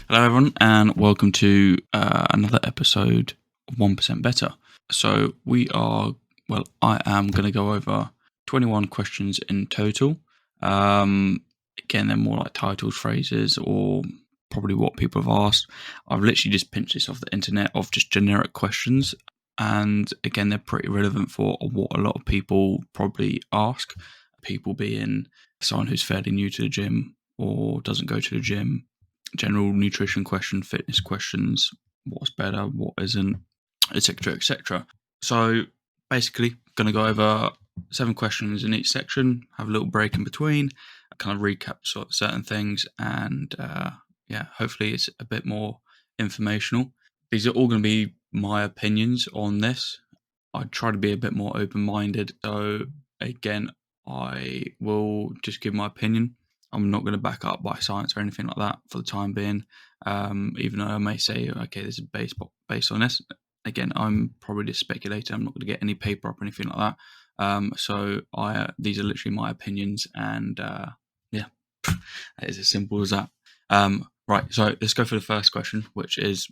Hello, everyone, and welcome to another episode of 1% Better. So, I am going to go over 21 questions in total. Again, they're more like titled phrases or probably what people have asked. I've literally just pinched this off the internet of just generic questions. And again, they're pretty relevant for what a lot of people probably ask. People being someone who's fairly new to the gym or doesn't go to the gym, general nutrition questions, fitness questions, what's better, what isn't, etc., etc. So basically, going to go over 7 questions in each section, have a little break in between, kind of recap certain things, and hopefully it's a bit more informational. These are all going to be my opinions on this. I try to be a bit more open-minded. So again, I will just give my opinion. I'm not going to back up by science or anything like that for the time being. Even though I may say, okay, this is based on this. Again, I'm probably just speculating. I'm not going to get any paper up or anything like that. So these are literally my opinions, and yeah, it is as simple as that. Right, so let's go for the first question, which is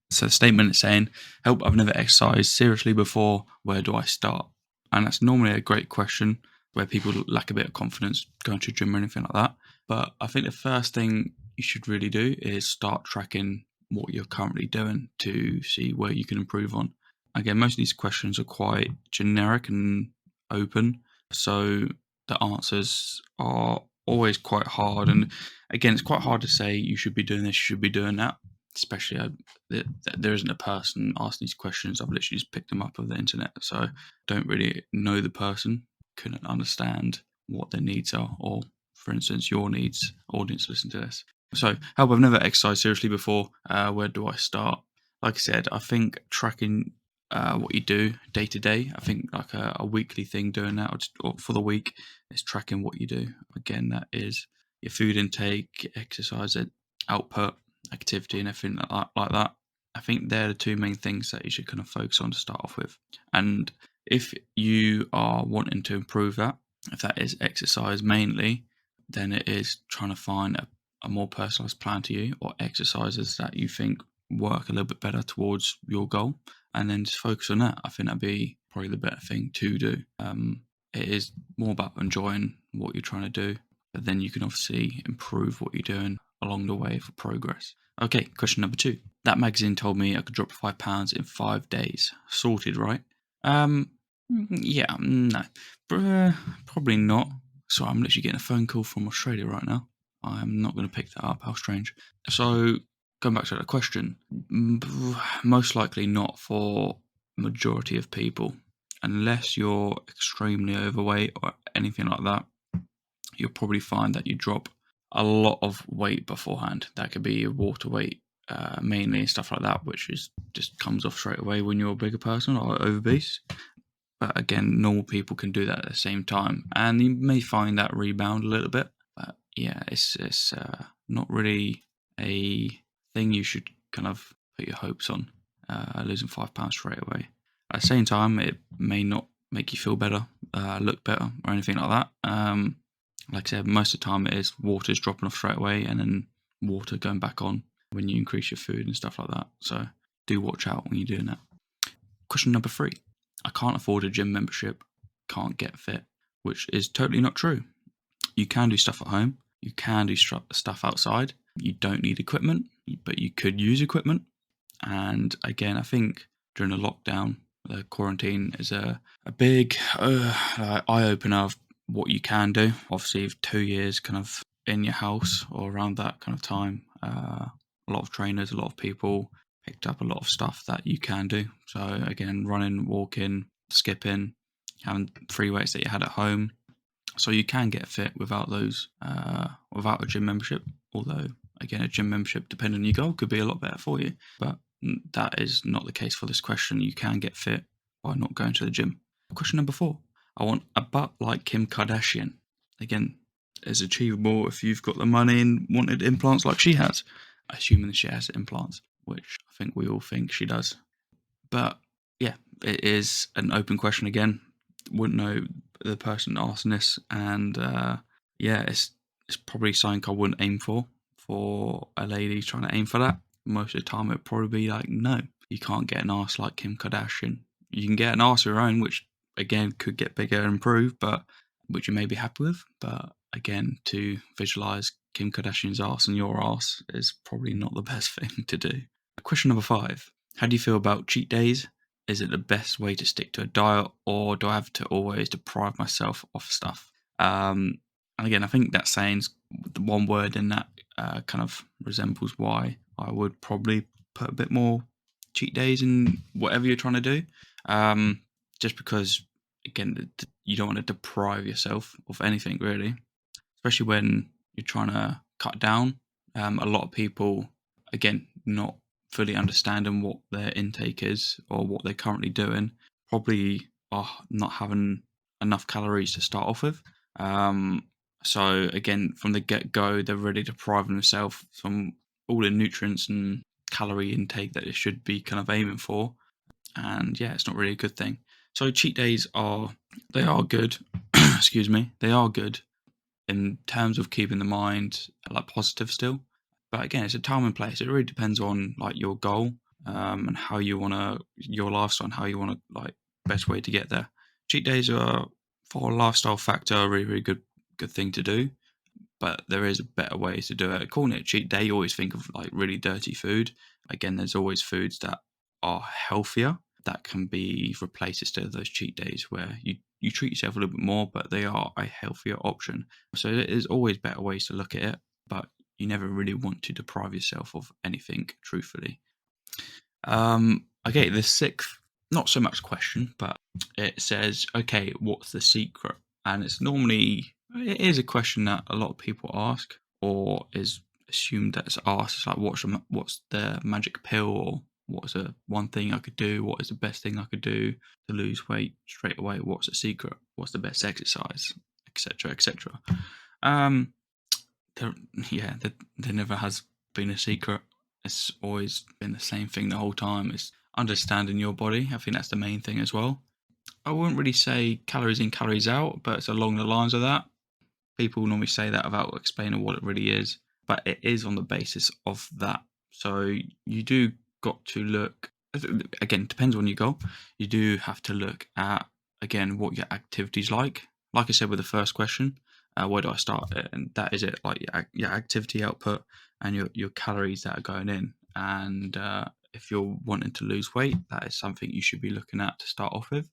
so the statement is saying, "Help, I've never exercised seriously before. Where do I start?" And that's normally a great question where people lack a bit of confidence going to a gym or anything like that. But I think the first thing you should really do is start tracking what you're currently doing to see where you can improve on. Again, most of these questions are quite generic and open, so the answers are always quite hard. And again, it's quite hard to say you should be doing this, you should be doing that, especially there isn't a person asking these questions. I've literally just picked them up off the internet, so don't really know the person, couldn't understand what their needs are, or for instance your needs. Audience, listen to this. So, help, I've never exercised seriously before. Where do I start? Like I said, I think tracking what you do day to day. I think like a weekly thing, doing that or for the week, is tracking what you do. Again, that is your food intake, exercise output, activity, and everything like that. I think they're the two main things that you should kind of focus on to start off with. And if you are wanting to improve that, if that is exercise mainly, then it is trying to find a more personalized plan to you, or exercises that you think work a little bit better towards your goal, and then just focus on that. I think that'd be probably the better thing to do. It is more about enjoying what you're trying to do, but then you can obviously improve what you're doing along the way for progress. Okay, question number 2. That magazine told me I could drop 5 pounds in 5 days. Sorted, right? Yeah, no. Probably not. Sorry, I'm literally getting a phone call from Australia right now. I'm not going to pick that up. How strange. So, going back to the question, most likely not for majority of people. Unless you're extremely overweight or anything like that, you'll probably find that you drop a lot of weight beforehand. That could be water weight, mainly, and stuff like that, which is just comes off straight away when you're a bigger person or obese. But again, normal people can do that at the same time, and you may find that rebound a little bit. But yeah, it's not really a thing you should kind of put your hopes on, losing 5 pounds straight away. At the same time, it may not make you feel better, look better, or anything like that. Like I said, most of the time it is water's dropping off straight away, and then water going back on when you increase your food and stuff like that. So do watch out when you're doing that. Question number 3. I can't afford a gym membership, can't get fit, which is totally not true. You can do stuff at home, you can do stuff outside. You don't need equipment, but you could use equipment. And again, I think during the lockdown, the quarantine is a big eye opener of what you can do. Obviously, 2 years kind of in your house or around that kind of time, a lot of trainers, a lot of people picked up a lot of stuff that you can do. So again, running, walking, skipping, having free weights that you had at home. So you can get fit without those, without a gym membership. Although again, a gym membership, depending on your goal, could be a lot better for you. But that is not the case for this question. You can get fit by not going to the gym. Question number 4. I want a butt like Kim Kardashian. Again, is achievable if you've got the money and wanted implants like she has. Assuming she has implants, which I think we all think she does. But yeah, it is an open question again. Wouldn't know the person asking this, and yeah, it's probably something I wouldn't aim for for a lady trying to aim for that, most of the time it'd probably be like, no, you can't get an arse like Kim Kardashian. You can get an arse of your own, which again could get bigger and improve, but which you may be happy with. But again, to visualize Kim Kardashian's arse and your arse is probably not the best thing to do. Question number 5. How do you feel about cheat days? Is it the best way to stick to a diet, or do I have to always deprive myself of stuff? And again, I think that saying's the one word in that kind of resembles why I would probably put a bit more cheat days in whatever you're trying to do. Just because, again, you don't want to deprive yourself of anything really, especially when you're trying to cut down. A lot of people, again, not fully understanding what their intake is or what they're currently doing, probably are not having enough calories to start off with. So again, from the get-go, they're really depriving themselves from all the nutrients and calorie intake that they should be kind of aiming for. And yeah, it's not really a good thing. So cheat days are good. Excuse me, they are good in terms of keeping the mind like positive still. But again, it's a time and place. It really depends on like your goal and how you wanna your lifestyle and how you wanna like best way to get there. Cheat days are for a lifestyle factor a really, really good thing to do. But there is better ways to do it. Calling it a cheat day, you always think of like really dirty food. Again, there's always foods that are healthier that can be replaced instead of those cheat days where you treat yourself a little bit more, but they are a healthier option. So there's always better ways to look at it, but you never really want to deprive yourself of anything, truthfully. Okay, the 6th, not so much question, but it says, okay, what's the secret? And it is a question that a lot of people ask, or is assumed that it's asked. It's like, what's the magic pill, or what's the one thing I could do? What is the best thing I could do to lose weight straight away? What's the secret? What's the best exercise, etc., etc. There never has been a secret. It's always been the same thing the whole time. It's understanding your body. I think that's the main thing as well. I wouldn't really say calories in, calories out, but it's along the lines of that. People normally say that without explaining what it really is, but it is on the basis of that. So you do got to look, again, depends on your goal. You do have to look at, again, what your activity's like. Like I said with the first question, where do I start it? And that is it, like your activity output and your calories that are going in. And if you're wanting to lose weight, that is something you should be looking at to start off with.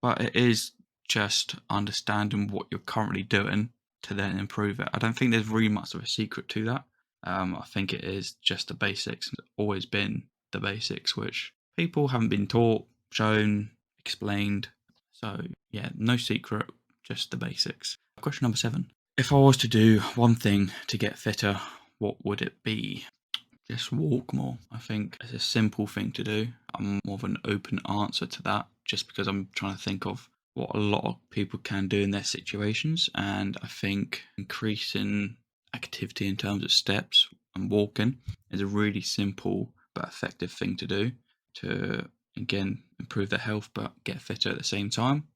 But it is just understanding what you're currently doing to then improve it. I don't think there's really much of a secret to that. I think it is just the basics. It's always been the basics, which people haven't been taught, shown, explained. So yeah, no secret, just the basics. Question number 7. If I was to do one thing to get fitter, what would it be? Just walk more. I think it's a simple thing to do. I'm more of an open answer to that just because I'm trying to think of what a lot of people can do in their situations. And I think increasing activity in terms of steps and walking is a really simple but effective thing to do to, again, improve their health but get fitter at the same time.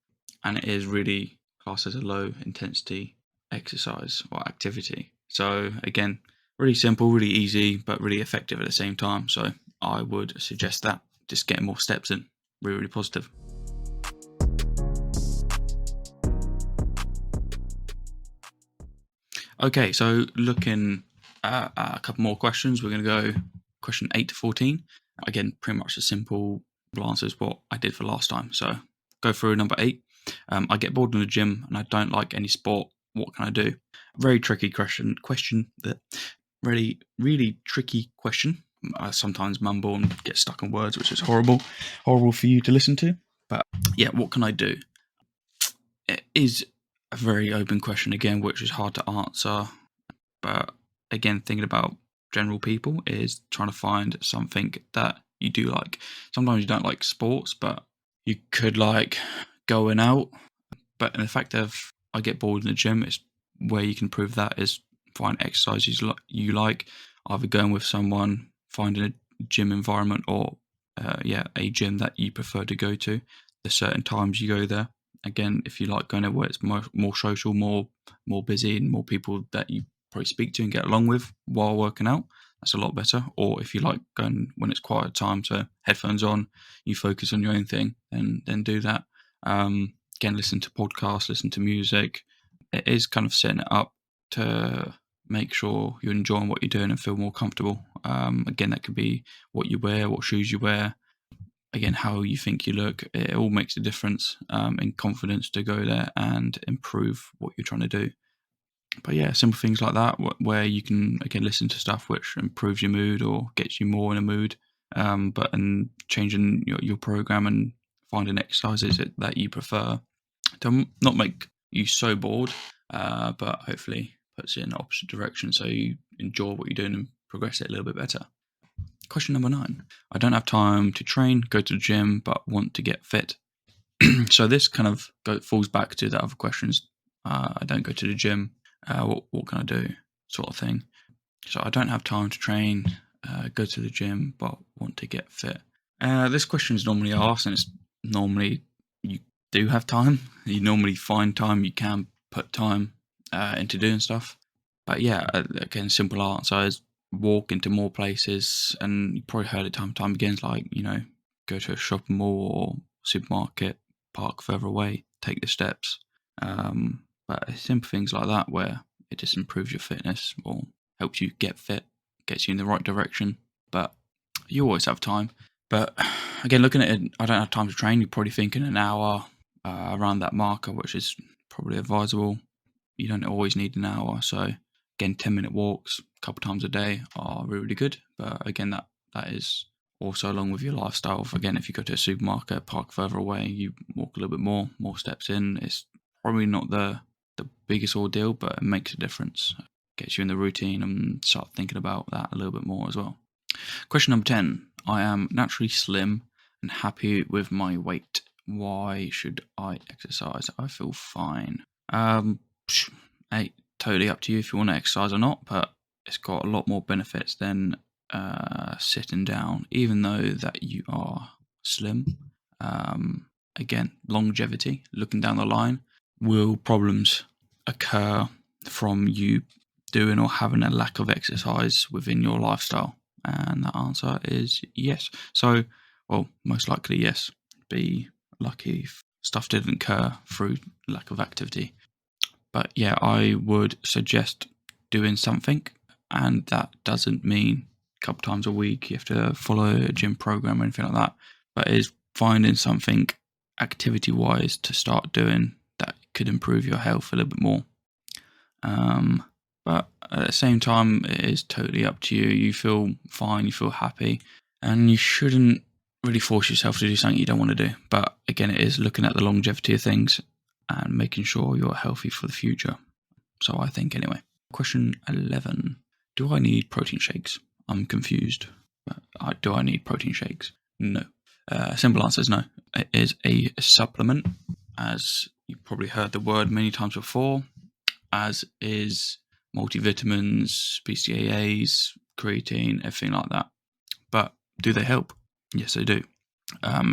And it is really classed as a low intensity exercise or activity. So again, really simple, really easy, but really effective at the same time. So I would suggest that. Just getting more steps in. Really, really positive. Okay, so looking at a couple more questions, we're going to go question 8 to 14. Again, pretty much a simple answer is what I did for last time. So go through number 8. I get bored in the gym and I don't like any sport. What can I do? Very tricky question. Really, really tricky question. I sometimes mumble and get stuck on words, which is horrible for you to listen to. But yeah, what can I do? It is a very open question again, which is hard to answer. But again, thinking about general people is trying to find something that you do like. Sometimes you don't like sports, but you could like going out. But in the fact of I get bored in the gym, it's where you can prove that is find exercises you like, either going with someone, finding a gym environment, or a gym that you prefer to go to. There's certain times you go there. Again, if you like going where it's more social, more busy, and more people that you probably speak to and get along with while working out, that's a lot better. Or if you like going when it's quiet time, so headphones on, you focus on your own thing, then do that. Again, listen to podcasts, listen to music. It is kind of setting it up to make sure you're enjoying what you're doing and feel more comfortable. Again, that could be what you wear, what shoes you wear, again, how you think you look. It all makes a difference in confidence to go there and improve what you're trying to do. But yeah, simple things like that where you can, again, listen to stuff which improves your mood or gets you more in a mood, and changing your program and finding exercises that you prefer to not make you so bored, but hopefully puts it in the opposite direction so you enjoy what you're doing and progress it a little bit better. Question number 9. I don't have time to train, go to the gym, but want to get fit. So this kind of falls back to the other questions. I don't go to the gym. What can I do? Sort of thing. So I don't have time to train, go to the gym, but want to get fit. This question is normally asked, and it's normally you do have time. You normally find time. You can put time into doing stuff. But yeah, again, simple answer is walk into more places, and you probably heard it time and time again, like, go to a shopping mall or supermarket, park further away, take the steps. But simple things like that where it just improves your fitness or helps you get fit, gets you in the right direction. But you always have time. But again, looking at it, I don't have time to train. You're probably thinking an hour around that marker, which is probably advisable. You don't always need an hour. So again, 10-minute walks a couple times a day are really, really good. But again, that is also along with your lifestyle. Again, if you go to a supermarket, park further away, you walk a little bit more steps in. It's probably not the biggest ordeal, but it makes a difference. Gets you in the routine and start thinking about that a little bit more as well. Question number 10. I am naturally slim and happy with my weight. Why should I exercise? I feel fine. Hey, totally up to you if you want to exercise or not, but it's got a lot more benefits than sitting down, even though that you are slim. Again, longevity, looking down the line, will problems occur from you doing or having a lack of exercise within your lifestyle? And the answer is yes. So, well, most likely yes. Be lucky if stuff didn't occur through lack of activity. But yeah, I would suggest doing something, and that doesn't mean a couple times a week you have to follow a gym program or anything like that, but it is finding something activity-wise to start doing that could improve your health a little bit more. But at the same time, it is totally up to you. You feel fine, you feel happy, and you shouldn't really force yourself to do something you don't want to do. But again, it is looking at the longevity of things and making sure you're healthy for the future. So I think anyway. Question 11. Do I need protein shakes? I'm confused. Do I need protein shakes? No. Simple answer is no. It is a supplement, as you probably heard the word many times before, as is multivitamins, BCAAs, creatine, everything like that. But do they help? Yes, they do.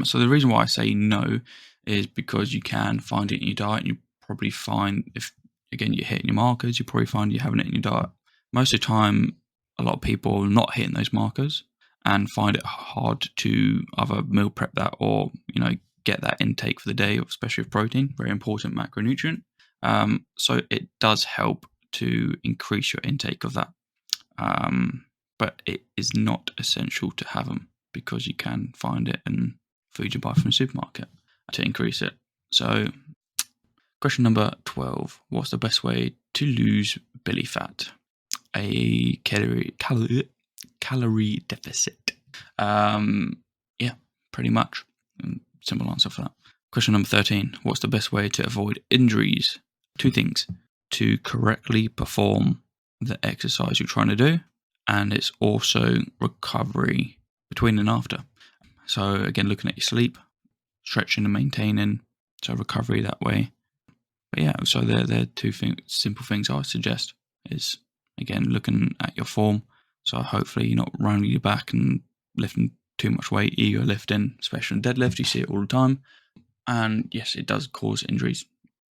So the reason why I say no is because you can find it in your diet, and you probably find, if again you're hitting your markers, you probably find you're having it in your diet. Most of the time, a lot of people are not hitting those markers and find it hard to either meal prep that or get that intake for the day, especially with protein, very important macronutrient. So it does help to increase your intake of that, but it is not essential to have them because you can find it in food you buy from a supermarket to increase it. So question number 12. What's the best way to lose belly fat? A calorie deficit. Yeah, pretty much. Simple answer for that. Question number 13. What's the best way to avoid injuries? 2 things. To correctly perform the exercise you're trying to do, and it's also recovery between and after. So again, looking at your sleep, stretching and maintaining, so recovery that way. But yeah, so they're 2 simple things I would suggest is, again, looking at your form. So hopefully you're not rounding your back and lifting too much weight, ego lifting, especially in deadlift. You see it all the time. And yes, it does cause injuries.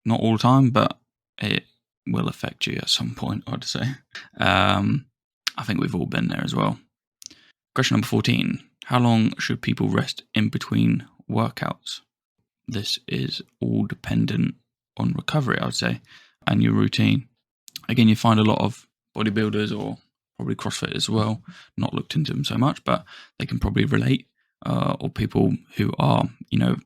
Not all the time, but it will affect you at some point, I'd say. I think we've all been there as well. Question number 14. How long should people rest in between workouts? This is all dependent on recovery, I would say, and your routine. Again, you find a lot of bodybuilders, or probably CrossFit as well, not looked into them so much, but they can probably relate, or people who are,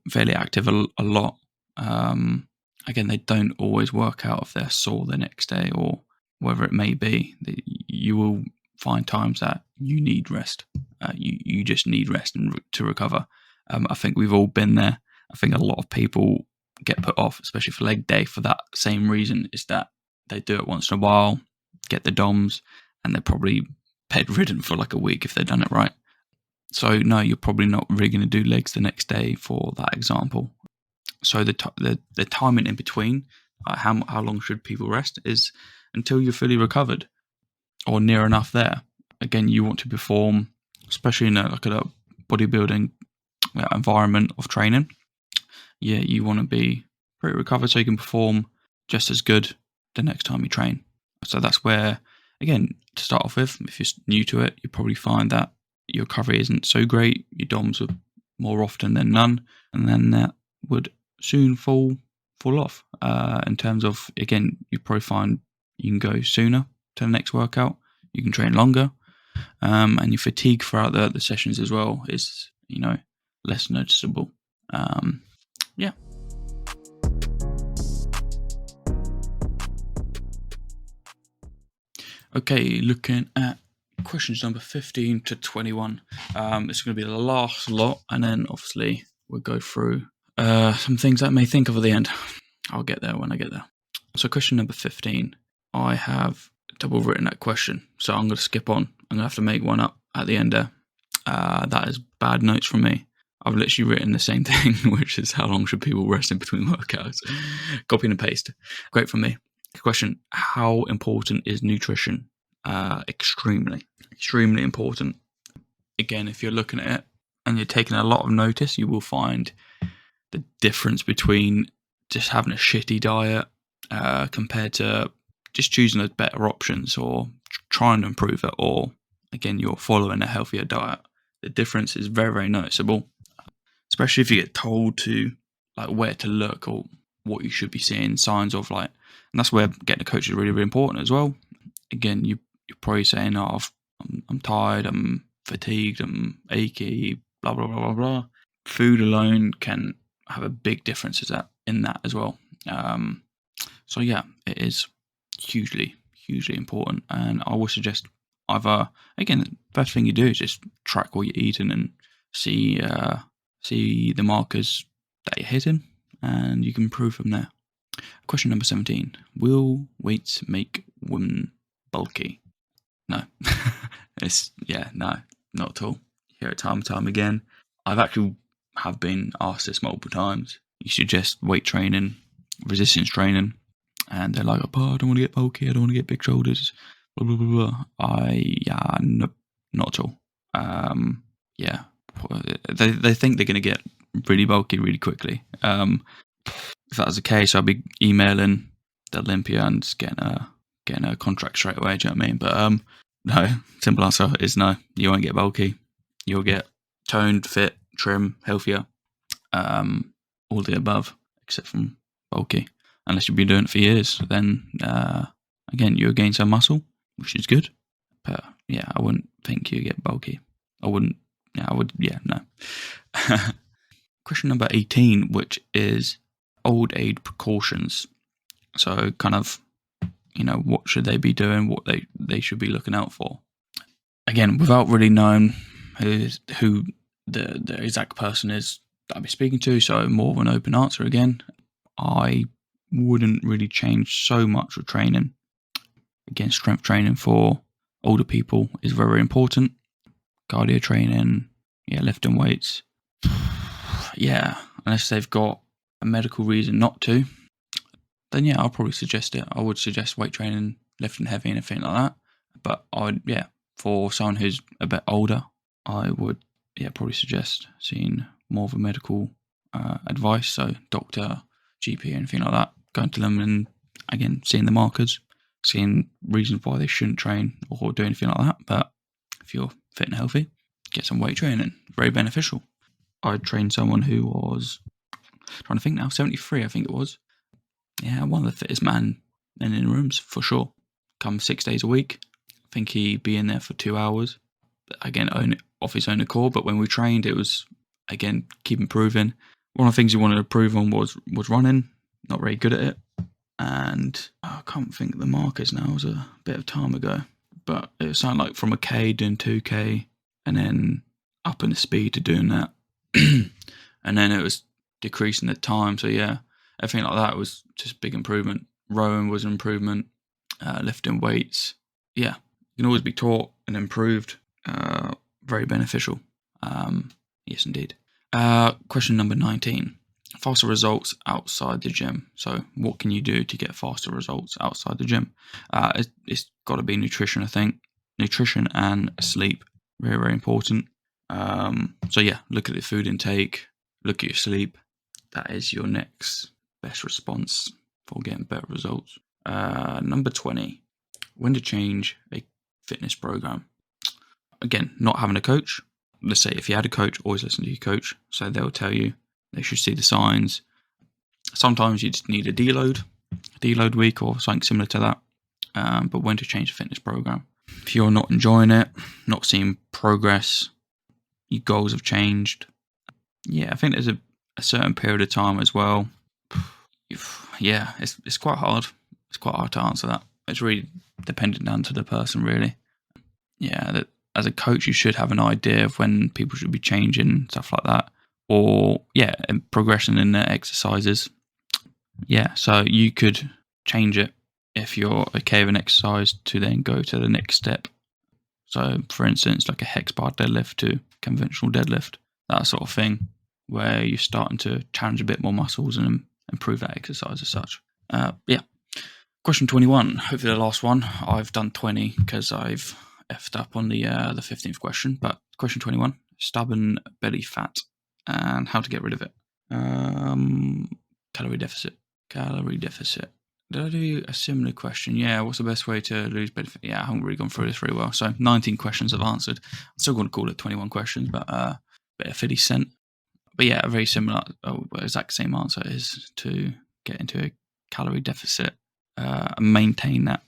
fairly active a lot. Again, they don't always work out if they're sore the next day or whatever it may be. You will find times that you need rest. You just need rest to recover. I think we've all been there. I think a lot of people get put off, especially for leg day, for that same reason, is that they do it once in a while, get the DOMs, and they're probably bedridden for like a week if they've done it right. So no, you're probably not really going to do legs the next day for that example. So the timing in between, how long should people rest, is until you're fully recovered or near enough there. Again, you want to perform, especially in a bodybuilding environment of training. Yeah, you want to be pretty recovered so you can perform just as good the next time you train. So that's where, again, to start off with, if you're new to it, you probably find that your recovery isn't so great. Your DOMs are more often than none, and then that would soon fall off. In terms of, again, you probably find you can go sooner to the next workout. You can train longer, and your fatigue throughout the sessions as well is, less noticeable. Yeah. Okay, looking at questions number 15 to 21. It's going to be the last lot, and then obviously we'll go through some things that I may think of at the end. I'll get there when I get there. So question number 15, I have double written that question, so I'm going to skip on. I'm going to have to make one up at the end there. That is bad notes from me. I've literally written the same thing, which is how long should people rest in between workouts? Copy and paste. Great from me. Question, how important is nutrition? Extremely important. Again, if you're looking at it and you're taking a lot of notice, you will find the difference between just having a shitty diet compared to just choosing the better options or trying to improve it, or again, you're following a healthier diet. The difference is very, very noticeable, especially if you get told to like where to look or what you should be seeing signs of, like, and that's where getting a coach is really, really important as well. Again, you're probably saying, "Oh, I'm tired, I'm fatigued, I'm achy, blah blah blah blah blah." Food alone can have a big difference in that as well. So yeah, it is hugely important, and I would suggest either, again, the best thing you do is just track what you're eating and see the markers that you're hitting, and you can improve from there. Question number 17. Will weights make women bulky? No. No, not at all. Hear it time and time again. I've actually have been asked this multiple times. You suggest weight training, resistance training, and they're like, "Oh, I don't want to get bulky, I don't want to get big shoulders, blah, blah, blah, blah." No, not at all. They think they're going to get really bulky really quickly. If that was the case, I'd be emailing the Olympia and just getting a contract straight away. Do you know what I mean? But no, simple answer is no. You won't get bulky. You'll get toned, fit, trim, healthier. All the above, except from bulky. Unless you've been doing it for years, then again, you'll gain some muscle, which is good. But yeah, I wouldn't think you get bulky. I wouldn't. Yeah, I would. Yeah, no. Question number 18, which is old age precautions. So kind of, what should they be doing? What they should be looking out for? Again, without really knowing who the exact person is that I'll be speaking to, so more of an open answer again. I wouldn't really change so much with training. Again, strength training for older people is very important. Cardio training, lifting weights. Yeah, unless they've got a medical reason not to, then I'll probably suggest it. I would suggest weight training, lifting heavy, anything like that. But for someone who's a bit older, I would probably suggest seeing more of a medical advice, so doctor, GP, anything like that. Going to them and again, seeing the markers, seeing reasons why they shouldn't train or do anything like that. But if you're fit and healthy, get some weight training. Very beneficial. I trained someone who was, trying to think now, 73, I think it was. Yeah, one of the fittest men in the rooms, for sure. Come 6 days a week. I think he'd be in there for 2 hours. Again, off his own accord. But when we trained, it was, again, keep improving. One of the things he wanted to improve on was running. Not very good at it. And I can't think of the markers now. It was a bit of time ago. But it was something like from a K doing 2K and then up in the speed to doing that. And then it was decreasing the time. So yeah, everything like that was just big improvement. Rowing was an improvement. Lifting weights. Yeah, you can always be taught and improved. Very beneficial. Yes, indeed. Question number 19. Faster results outside the gym. So what can you do to get faster results outside the gym? It's got to be nutrition, I think. Nutrition and sleep. Very, very important. So yeah, look at the food intake. Look at your sleep. That is your next best response for getting better results. Number 20. When to change a fitness program. Again, not having a coach. Let's say if you had a coach, always listen to your coach. So they'll tell you, they should see the signs. Sometimes you just need a deload week or something similar to that. But when to change the fitness program. If you're not enjoying it, not seeing progress, your goals have changed. Yeah, I think there's a certain period of time as well. Yeah, it's quite hard. It's quite hard to answer that. It's really dependent down to the person, really. Yeah, that as a coach, you should have an idea of when people should be changing, stuff like that. Or, yeah, progression in their exercises. Yeah, so you could change it if you're okay with an exercise to then go to the next step. So, for instance, like a hex bar deadlift to conventional deadlift, that sort of thing, where you're starting to challenge a bit more muscles and improve that exercise as such. Yeah. Question 21, hopefully the last one. I've done 20 because I've effed up on the 15th question. But question 21, stubborn belly fat and how to get rid of it. Calorie deficit. Did I do a similar question? Yeah, what's the best way to lose belly fat? Yeah, I haven't really gone through this very well. So 19 questions I've answered. I'm still going to call it 21 questions, but a bit of 50 cent. But yeah, a very similar, exact same answer is to get into a calorie deficit and maintain that.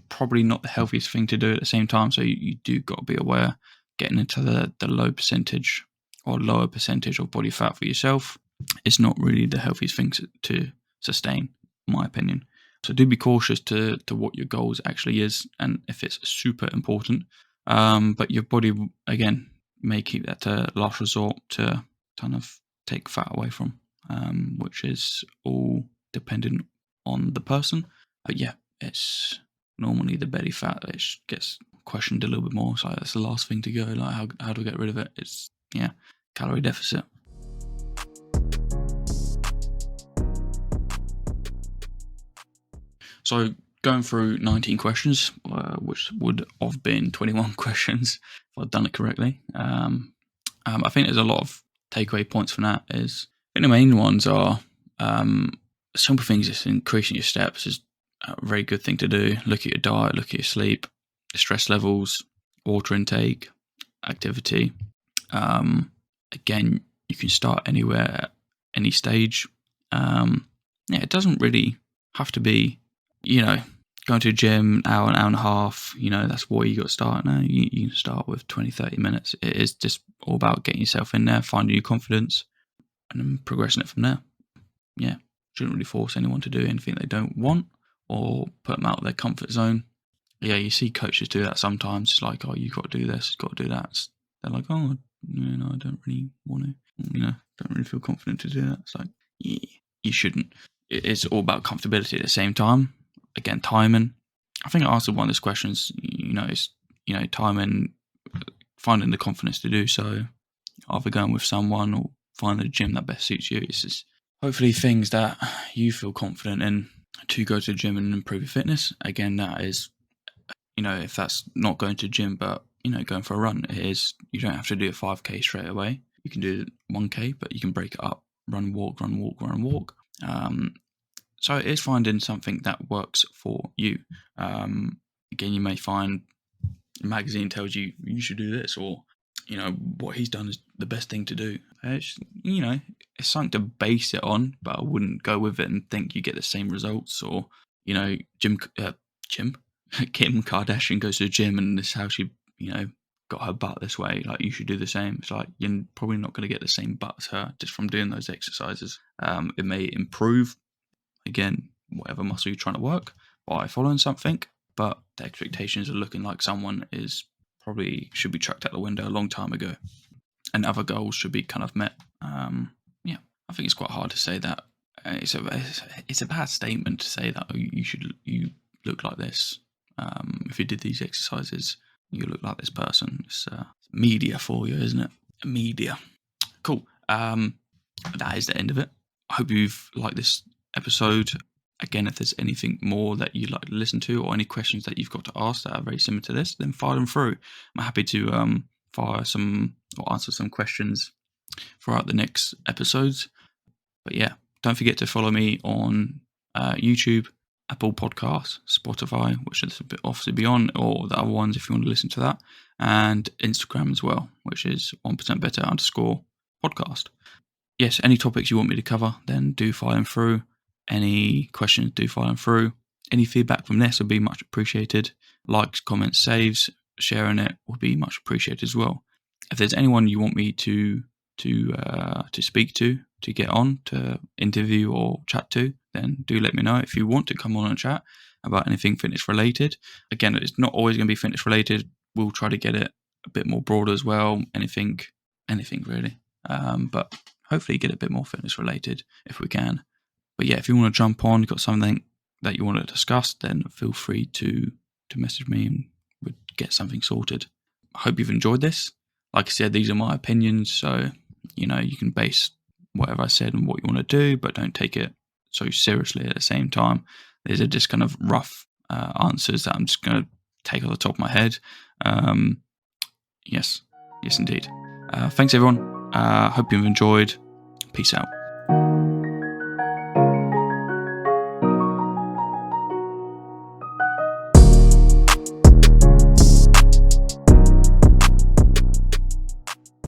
Probably not the healthiest thing to do at the same time. So you do got to be aware getting into the low percentage or lower percentage of body fat for yourself is not really the healthiest thing to sustain, in my opinion. So do be cautious to what your goals actually is and if it's super important. But your body, again, may keep that to last resort to kind of take fat away from, which is all dependent on the person. But yeah, it's normally the belly fat that gets questioned a little bit more. So that's the last thing to go. Like how do I get rid of it? It's calorie deficit. So going through 19 questions, which would have been 21 questions if I'd done it correctly. I think there's a lot of takeaway points from that. I think the main ones are simple things. Just increasing your steps is a very good thing to do. Look at your diet, look at your sleep, stress levels, water intake, activity. Again, you can start anywhere, any stage. It doesn't really have to be, going to a gym, an hour and a half, that's where you got to start now. You can start with 20, 30 minutes. It is just all about getting yourself in there, finding your confidence, and then progressing it from there. Yeah, shouldn't really force anyone to do anything they don't want or put them out of their comfort zone. Yeah, you see coaches do that sometimes. It's like, oh, you've got to do this, you've got to do that. They're like, oh, I don't really want to, don't really feel confident to do that. It's like, yeah, you shouldn't. It's all about comfortability at the same time. Again, timing. I think I answered one of those questions. It's timing, finding the confidence to do so, either going with someone or finding a gym that best suits you. It's just hopefully things that you feel confident in to go to the gym and improve your fitness. Again, that is, if that's not going to the gym, but going for a run, it is. You don't have to do a 5K straight away. You can do 1K, but you can break it up. Run, walk. So it is finding something that works for you. Again, you may find a magazine tells you you should do this, or what he's done is the best thing to do. It's something to base it on, but I wouldn't go with it and think you get the same results. Or Jim Kim Kardashian goes to the gym and this is how she got her butt this way. Like, you should do the same. It's like you're probably not going to get the same butt as her just from doing those exercises. It may improve, again, whatever muscle you're trying to work by following something, but the expectations of looking like someone is probably should be chucked out the window a long time ago, and other goals should be kind of met. I think it's quite hard to say that. It's a bad statement to say that you look like this. If you did these exercises, you look like this person. It's media for you, isn't it? Media. Cool. That is the end of it. I hope you've liked this episode. Again, if there's anything more that you'd like to listen to, or any questions that you've got to ask that are very similar to this, then fire them through. I'm happy to fire some or answer some questions throughout the next episodes. But yeah, don't forget to follow me on YouTube, Apple Podcasts, Spotify, which is obviously be on, or the other ones if you want to listen to that, and Instagram as well, which is 1%better_podcast. Yes, any topics you want me to cover, then do fire them through. Any questions, do fire them through. Any feedback from this would be much appreciated. Likes, comments, saves, sharing it would be much appreciated as well. If there's anyone you want me to speak to get on, to interview or chat to, then do let me know. If you want to come on and chat about anything fitness related, again, it's not always going to be fitness related. We'll try to get it a bit more broad as well. Anything really. But hopefully get it a bit more fitness related if we can. But yeah, if you want to jump on, you've got something that you want to discuss, then feel free to message me and we'd get something sorted. I hope you've enjoyed this. Like I said, these are my opinions, so you can base whatever I said on what you want to do, but don't take it so seriously at the same time. These are just kind of rough answers that I'm just going to take off the top of my head. Yes, indeed. Thanks everyone. Hope you've enjoyed. Peace out.